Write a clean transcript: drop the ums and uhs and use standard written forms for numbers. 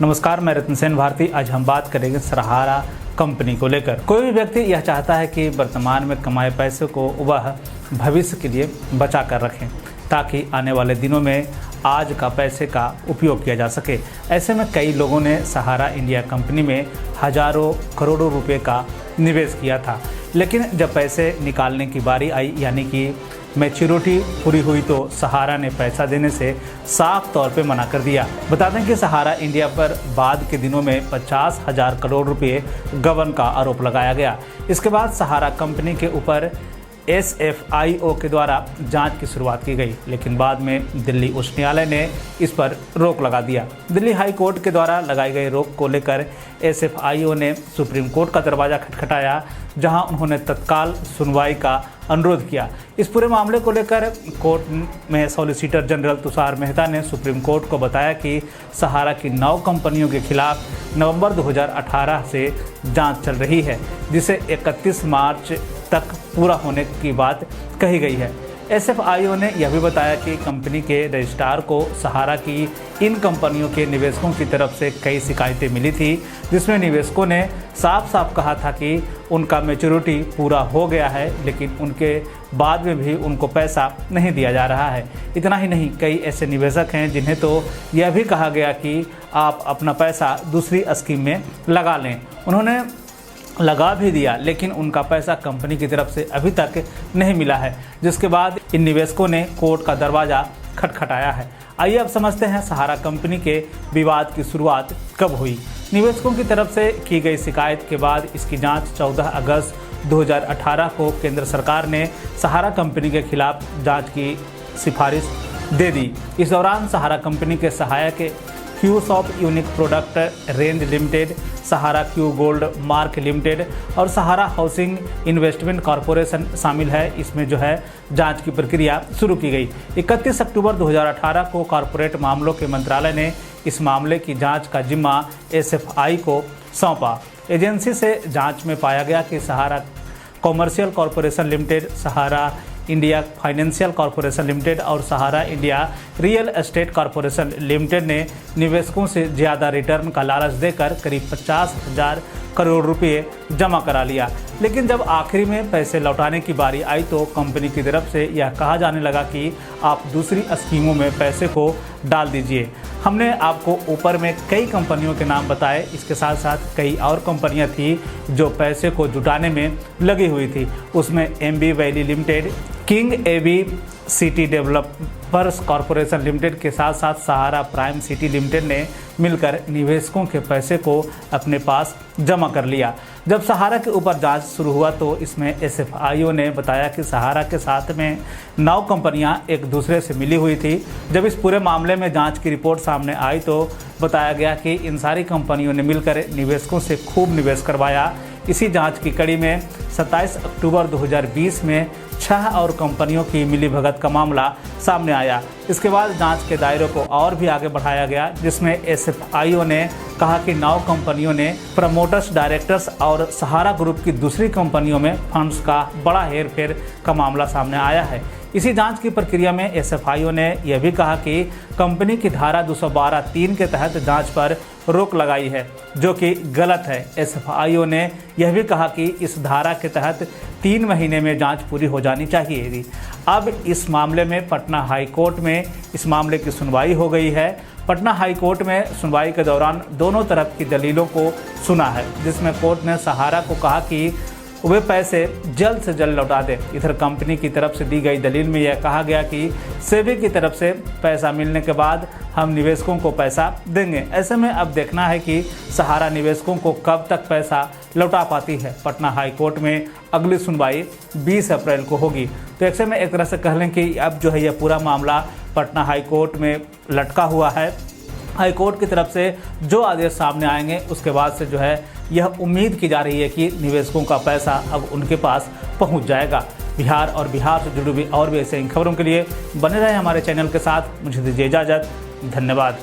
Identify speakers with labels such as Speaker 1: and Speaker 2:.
Speaker 1: नमस्कार, मैं रत्न सेन भारती। आज हम बात करेंगे सहारा कंपनी को लेकर। कोई भी व्यक्ति यह चाहता है कि वर्तमान में कमाए पैसे को वह भविष्य के लिए बचा कर रखें ताकि आने वाले दिनों में आज का पैसे का उपयोग किया जा सके। ऐसे में कई लोगों ने सहारा इंडिया कंपनी में हजारों करोड़ों रुपए का निवेश किया था, लेकिन जब पैसे निकालने की बारी आई यानी कि मैच्योरिटी पूरी हुई तो सहारा ने पैसा देने से साफ तौर पे मना कर दिया। बता दें कि सहारा इंडिया पर बाद के दिनों में 50,000 करोड़ रुपए गबन का आरोप लगाया गया। इसके बाद सहारा कंपनी के ऊपर SFIO के द्वारा जांच की शुरुआत की गई, लेकिन बाद में दिल्ली उच्च न्यायालय ने इस पर रोक लगा दिया। दिल्ली हाई कोर्ट के द्वारा लगाई गई रोक को लेकर SFIO ने सुप्रीम कोर्ट का दरवाज़ा खटखटाया, जहां उन्होंने तत्काल सुनवाई का अनुरोध किया। इस पूरे मामले को लेकर कोर्ट में सॉलिसिटर जनरल तुषार मेहता ने सुप्रीम कोर्ट को बताया कि सहारा की 9 कंपनियों के खिलाफ नवंबर 2018 से जांच चल रही है, जिसे 31 मार्च तक पूरा होने की बात कही गई है। SFIO ने यह भी बताया कि कंपनी के रजिस्ट्रार को सहारा की इन कंपनियों के निवेशकों की तरफ से कई शिकायतें मिली थी, जिसमें निवेशकों ने साफ साफ कहा था कि उनका मैच्योरिटी पूरा हो गया है, लेकिन उनके बाद में भी उनको पैसा नहीं दिया जा रहा है। इतना ही नहीं, कई ऐसे निवेशक हैं जिन्हें तो यह भी कहा गया कि आप अपना पैसा दूसरी स्कीम में लगा लें। उन्होंने लगा भी दिया, लेकिन उनका पैसा कंपनी की तरफ से अभी तक नहीं मिला है, जिसके बाद इन निवेशकों ने कोर्ट का दरवाज़ा खटखटाया है। आइए अब समझते हैं सहारा कंपनी के विवाद की शुरुआत कब हुई। निवेशकों की तरफ से की गई शिकायत के बाद इसकी जांच 14 अगस्त 2018 को केंद्र सरकार ने सहारा कंपनी के खिलाफ जांच की सिफारिश दे दी। इस दौरान सहारा कंपनी के सहायक क्यूसॉफ्ट यूनिक प्रोडक्ट रेंज लिमिटेड, सहारा क्यू गोल्ड मार्क लिमिटेड और सहारा हाउसिंग इन्वेस्टमेंट कॉरपोरेशन शामिल है। इसमें जो है जांच की प्रक्रिया शुरू की गई। 31 अक्टूबर 2018 को कॉरपोरेट मामलों के मंत्रालय ने इस मामले की जांच का जिम्मा SFI को सौंपा। एजेंसी से जांच में पाया गया कि Sahara commercial corporation limited, Sahara India financial corporation limited और Sahara India real estate corporation limited ने निवेशकों से ज़्यादा रिटर्न का लालच देकर करीब 50,000 करोड़ रुपए जमा करा लिया। लेकिन जब आखिरी में पैसे लौटाने की बारी आई तो कंपनी की तरफ से यह कहा जाने लगा कि आप दूसरी स्कीमों में पैसे को डाल दीजिए। हमने आपको ऊपर में कई कंपनियों के नाम बताए, इसके साथ साथ कई और कंपनियां थी जो पैसे को जुटाने में लगी हुई थी। उसमें MB valley limited, king AB city developers corporation limited के साथ साथ सहारा प्राइम सिटी लिमिटेड ने मिलकर निवेशकों के पैसे को अपने पास जमा कर लिया। जब सहारा के ऊपर जांच शुरू हुआ तो इसमें SFIO ने बताया कि सहारा के साथ में 9 कंपनियां एक दूसरे से मिली हुई थी। जब इस पूरे मामले में जांच की रिपोर्ट सामने आई तो बताया गया कि इन सारी कंपनियों ने मिलकर निवेशकों से खूब निवेश करवाया। इसी जांच की कड़ी में 27 अक्टूबर 2020 में 6 और कंपनियों की मिलीभगत का मामला सामने आया। इसके बाद जांच के दायरे को और भी आगे बढ़ाया गया, जिसमें SFIO ने कहा कि 9 कंपनियों ने प्रमोटर्स, डायरेक्टर्स और सहारा ग्रुप की दूसरी कंपनियों में फंड्स का बड़ा हेरफेर का मामला सामने आया है। इसी जांच की प्रक्रिया में SFIO ने यह भी कहा कि कंपनी की धारा 212(3) के तहत जांच पर रोक लगाई है, जो कि गलत है। SFIO ने यह भी कहा कि इस धारा के तहत 3 महीने में जांच पूरी हो जानी चाहिए थी। अब इस मामले में पटना हाई कोर्ट में इस मामले की सुनवाई हो गई है। पटना हाई कोर्ट में सुनवाई के दौरान दोनों तरफ की दलीलों को सुना है, जिसमें कोर्ट ने सहारा को कहा कि वे पैसे जल्द से जल्द लौटा दें। इधर कंपनी की तरफ से दी गई दलील में यह कहा गया कि सेबी की तरफ से पैसा मिलने के बाद हम निवेशकों को पैसा देंगे। ऐसे में अब देखना है कि सहारा निवेशकों को कब तक पैसा लौटा पाती है। पटना हाई कोर्ट में अगली सुनवाई 20 अप्रैल को होगी। तो ऐसे में एक तरह से कह लें कि अब जो है यह पूरा मामला पटना हाई कोर्ट में लटका हुआ है। हाई कोर्ट की तरफ से जो आदेश सामने आएंगे उसके बाद से जो है यह उम्मीद की जा रही है कि निवेशकों का पैसा अब उनके पास पहुंच जाएगा। बिहार और बिहार से जुड़ी हुई और भी ऐसे खबरों के लिए बने रहें हमारे चैनल के साथ। मुझे दीजिए इजाज़त। धन्यवाद।